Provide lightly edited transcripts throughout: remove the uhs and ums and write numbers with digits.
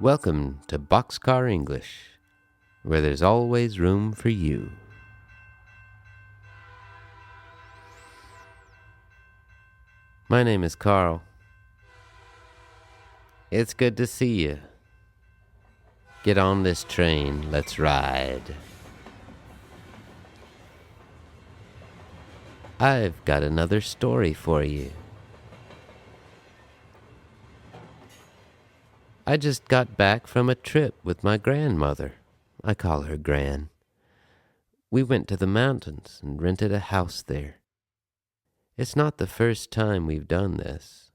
Welcome to Boxcar English, where there's always room for you. My name is Carl. It's good to see you. Get on this train, let's ride. I've got another story for you. I just got back from a trip with my grandmother. I call her Gran. We went to the mountains and rented a house there. It's not the first time we've done this.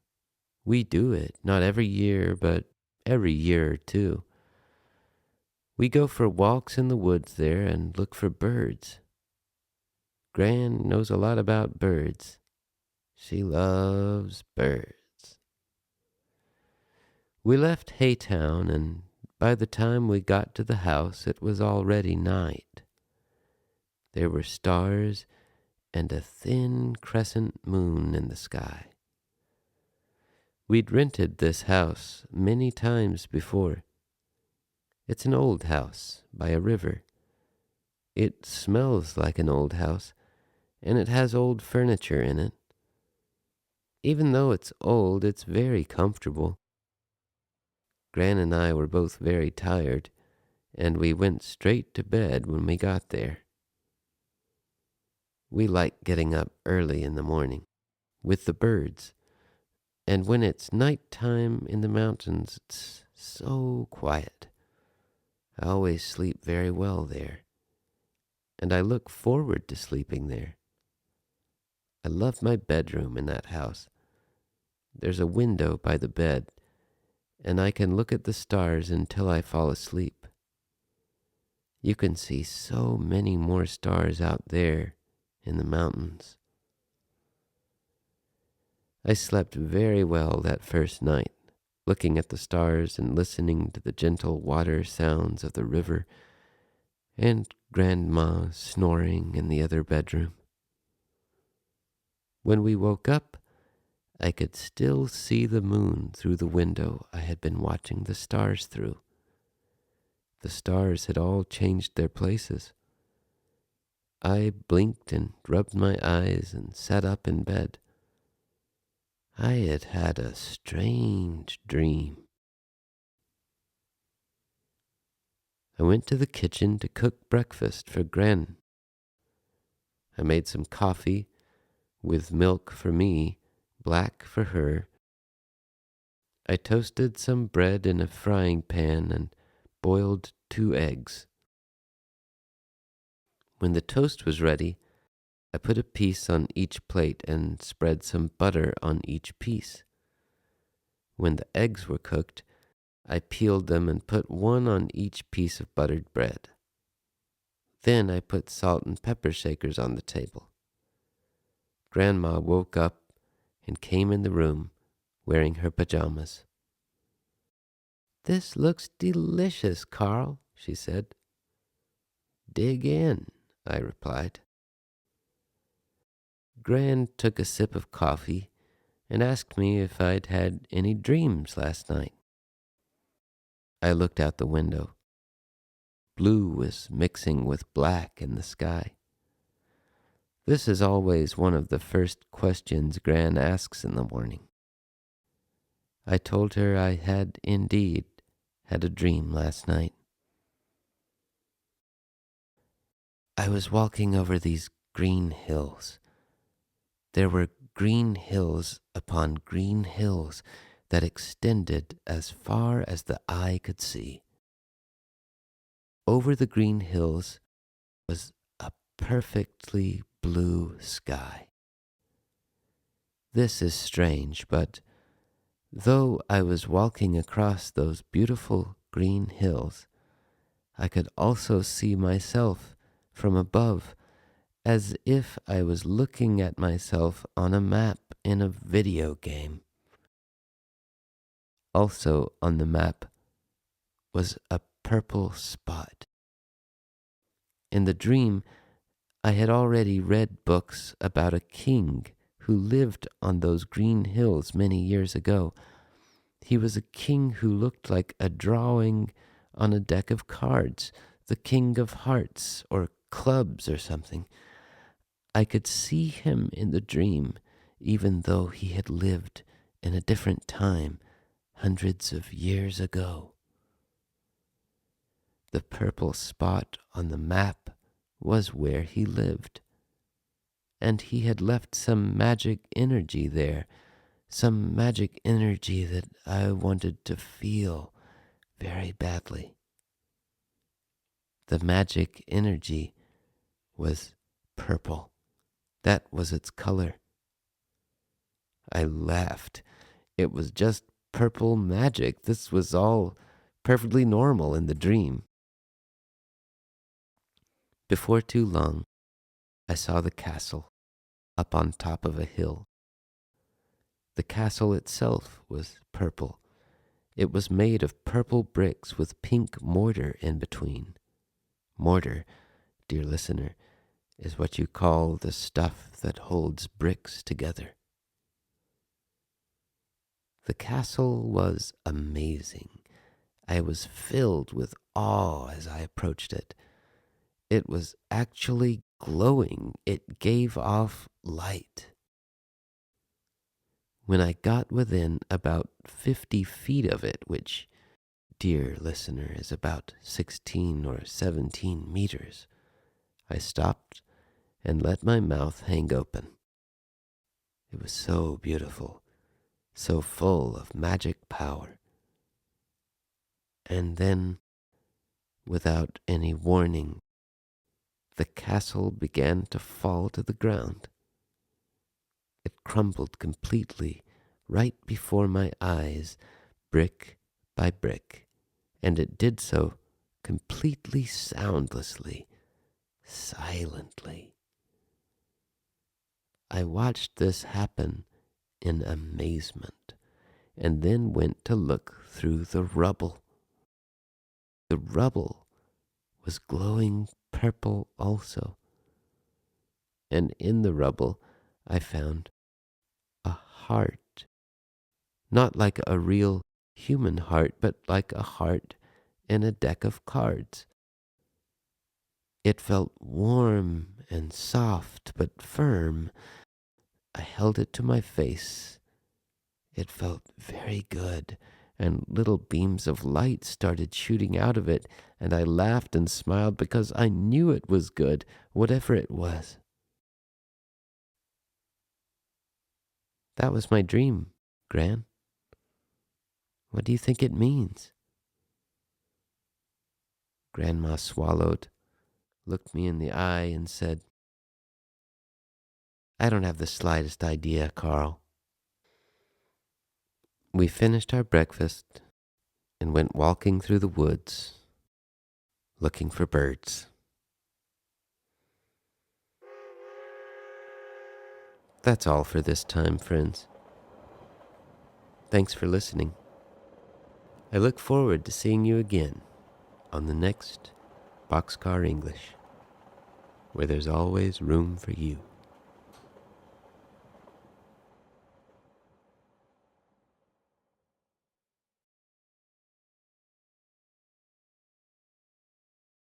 We do it, not every year, but every year or two. We go for walks in the woods there and look for birds. Gran knows a lot about birds. She loves birds. We left Haytown, and by the time we got to the house, it was already night. There were stars and a thin crescent moon in the sky. We'd rented this house many times before. It's an old house by a river. It smells like an old house, and it has old furniture in it. Even though it's old, it's very comfortable. Gran and I were both very tired, and we went straight to bed when we got there. We like getting up early in the morning with the birds, and when it's nighttime in the mountains, it's so quiet. I always sleep very well there, and I look forward to sleeping there. I love my bedroom in that house. There's a window by the bed, and I can look at the stars until I fall asleep. You can see so many more stars out there in the mountains. I slept very well that first night, looking at the stars and listening to the gentle water sounds of the river and Grandma snoring in the other bedroom. When we woke up, I could still see the moon through the window I had been watching the stars through. The stars had all changed their places. I blinked and rubbed my eyes and sat up in bed. I had had a strange dream. I went to the kitchen to cook breakfast for Gran. I made some coffee with milk for me, black for her. I toasted some bread in a frying pan and boiled 2 eggs. When the toast was ready, I put a piece on each plate and spread some butter on each piece. When the eggs were cooked, I peeled them and put one on each piece of buttered bread. Then I put salt and pepper shakers on the table. Grandma woke up and came in the room wearing her pajamas. "This looks delicious, Carl," she said. "Dig in," I replied. Gran took a sip of coffee and asked me if I'd had any dreams last night. I looked out the window. Blue was mixing with black in the sky. This is always one of the first questions Gran asks in the morning. I told her I had indeed had a dream last night. I was walking over these green hills. There were green hills upon green hills that extended as far as the eye could see. Over the green hills was a perfectly blue sky. This is strange, but though I was walking across those beautiful green hills, I could also see myself from above, as if I was looking at myself on a map in a video game. Also on the map was a purple spot. In the dream, I had already read books about a king who lived on those green hills many years ago. He was a king who looked like a drawing on a deck of cards, the king of hearts or clubs or something. I could see him in the dream, even though he had lived in a different time, hundreds of years ago. The purple spot on the map was where he lived, and he had left some magic energy there, some magic energy that I wanted to feel very badly. The magic energy was purple. That was its color. I laughed. It was just purple magic. This was all perfectly normal in the dream. Before too long, I saw the castle up on top of a hill. The castle itself was purple. It was made of purple bricks with pink mortar in between. Mortar, dear listener, is what you call the stuff that holds bricks together. The castle was amazing. I was filled with awe as I approached it. It was actually glowing. It gave off light. When I got within about 50 feet of it, which, dear listener, is about 16 or 17 meters, I stopped and let my mouth hang open. It was so beautiful, so full of magic power. And then, without any warning, the castle began to fall to the ground. It crumbled completely right before my eyes, brick by brick, and it did so completely soundlessly, silently. I watched this happen in amazement, and then went to look through the rubble. The rubble was glowing purple also, and in the rubble I found a heart, not like a real human heart, but like a heart in a deck of cards. It felt warm and soft, but firm. I held it to my face. It felt very good, and little beams of light started shooting out of it, and I laughed and smiled because I knew it was good, whatever it was. That was my dream, Gran. What do you think it means? Grandma swallowed, looked me in the eye, and said, I don't have the slightest idea, Carl. We finished our breakfast and went walking through the woods, looking for birds. That's all for this time, friends. Thanks for listening. I look forward to seeing you again on the next Boxcar English, where there's always room for you.